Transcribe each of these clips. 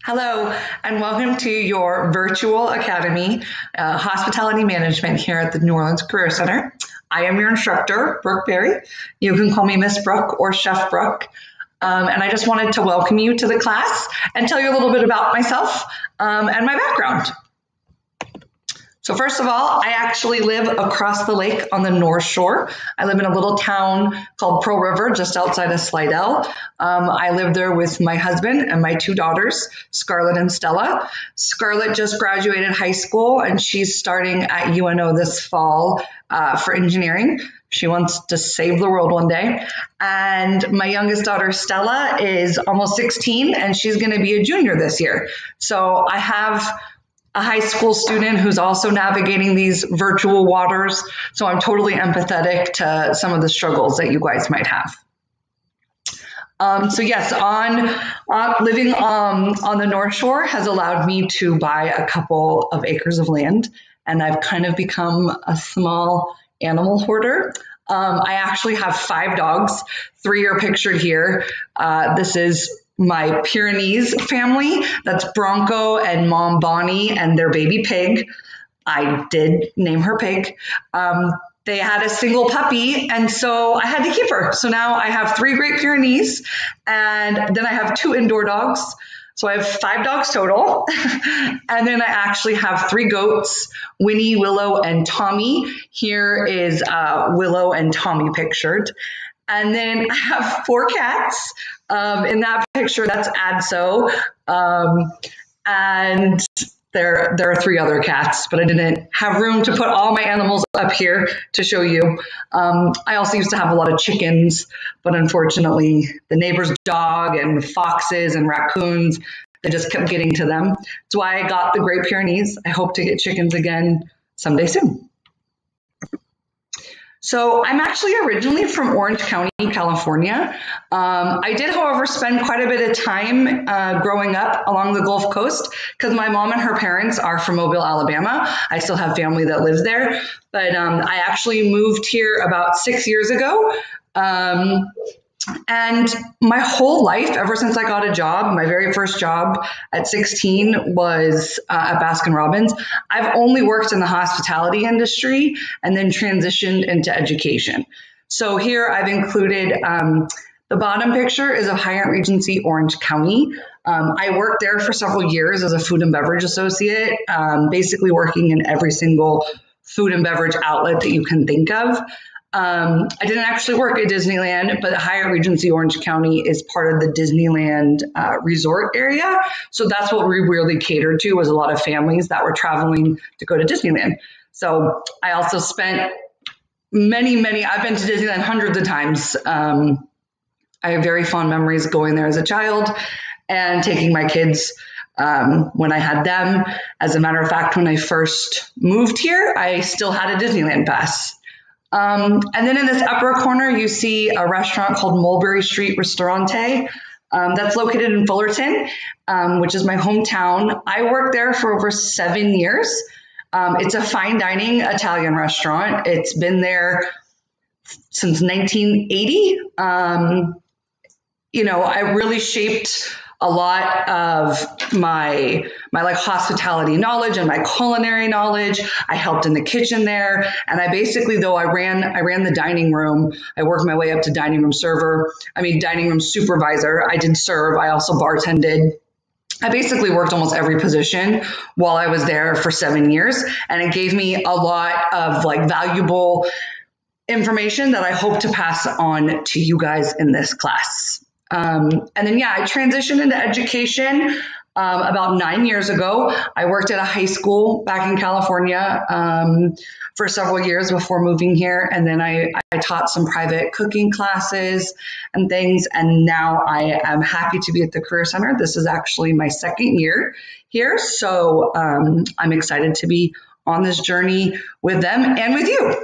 Hello, and welcome to your virtual academy, hospitality management here at the New Orleans Career Center. I am your instructor, Brooke Berry. You can call me Miss Brooke or Chef Brooke. And I just wanted to welcome you to the class and tell you a little bit about myself and my background. So first of all, I actually live across the lake on the North Shore. I live in a little town called Pearl River, just outside of Slidell. I live there with my husband and my two daughters, Scarlett and Stella. Scarlett just graduated high school and she's starting at UNO this fall for engineering. She wants to save the world one day. And my youngest daughter, Stella, is almost 16 and she's going to be a junior this year. So I have a high school student who's also navigating these virtual waters. So I'm totally empathetic to some of the struggles that you guys might have. So yes, living on the North Shore has allowed me to buy a couple of acres of land, and I've kind of become a small animal hoarder. I actually have 5 dogs. 3 are pictured here. This is my Pyrenees family. That's Bronco and Mom Bonnie and their baby Pig. I did name her Pig. They had a single puppy, and so I had to keep her. So now I have 3 Great Pyrenees, and then I have 2 indoor dogs. So I have 5 dogs total. And then I actually have 3 goats, Winnie, Willow, and Tommy. Here is Willow and Tommy pictured. And then I have 4 cats. In that picture, that's Adso. And there are 3 other cats, but I didn't have room to put all my animals up here to show you. I also used to have a lot of chickens, but unfortunately the neighbor's dog and foxes and raccoons, they just kept getting to them. That's why I got the Great Pyrenees. I hope to get chickens again someday soon. So I'm actually originally from Orange County, California. I did, however, spend quite a bit of time growing up along the Gulf Coast because my mom and her parents are from Mobile, Alabama. I still have family that lives there, but I actually moved here about 6 years ago. And my whole life, ever since I got a job, my very first job at 16 was at Baskin-Robbins. I've only worked in the hospitality industry and then transitioned into education. So here I've included the bottom picture is of Hyatt Regency Orange County. I worked there for several years as a food and beverage associate, basically working in every single food and beverage outlet that you can think of. I didn't actually work at Disneyland, but Hyatt Regency Orange County is part of the Disneyland resort area. So that's what we really catered to, was a lot of families that were traveling to go to Disneyland. So I also spent I've been to Disneyland hundreds of times. I have very fond memories going there as a child and taking my kids when I had them. As a matter of fact, when I first moved here, I still had a Disneyland pass. And then in this upper corner, you see a restaurant called Mulberry Street Ristorante. That's located in Fullerton, which is my hometown. I worked there for over 7 years. It's a fine dining Italian restaurant. It's been there since 1980. I really shaped a lot of my like hospitality knowledge and my culinary knowledge. I helped in the kitchen there, and I basically, though I ran the dining room, I worked my way up to dining room supervisor. I did serve. I also bartended. I basically worked almost every position while I was there for 7 years, and it gave me a lot of like valuable information that I hope to pass on to you guys in this class. And then, I transitioned into education about 9 years ago. I worked at a high school back in California for several years before moving here. And then I taught some private cooking classes and things. And now I am happy to be at the Career Center. This is actually my 2nd year here. So I'm excited to be on this journey with them and with you.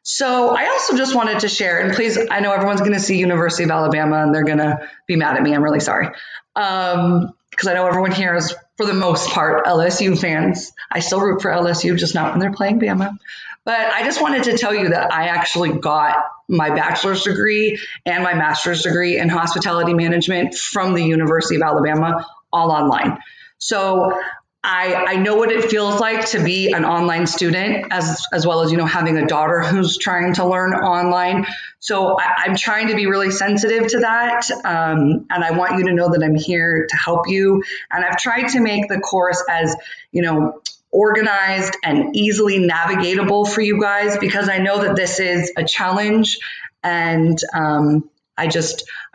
So I also just wanted to share, and please, I know everyone's going to see University of Alabama and they're going to be mad at me. I'm really sorry. Because I know everyone here is, for the most part, LSU fans. I still root for LSU, just not when they're playing Bama. But I just wanted to tell you that I actually got my bachelor's degree and my master's degree in hospitality management from the University of Alabama, all online. So I know what it feels like to be an online student as well as, having a daughter who's trying to learn online. So I'm trying to be really sensitive to that. And I want you to know that I'm here to help you. And I've tried to make the course as, organized and easily navigatable for you guys, because I know that this is a challenge, and I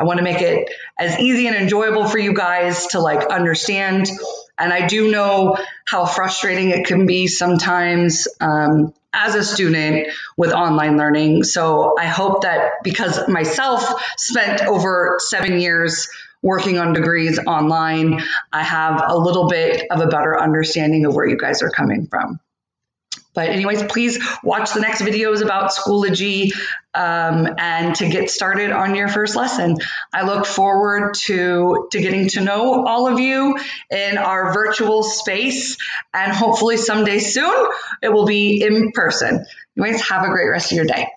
want to make it as easy and enjoyable for you guys to understand. And I do know how frustrating it can be sometimes as a student with online learning. So I hope that, because myself spent over 7 years working on degrees online, I have a little bit of a better understanding of where you guys are coming from. But anyways, please watch the next videos about Schoology and to get started on your first lesson. I look forward to getting to know all of you in our virtual space, and hopefully someday soon it will be in person. Anyways, have a great rest of your day.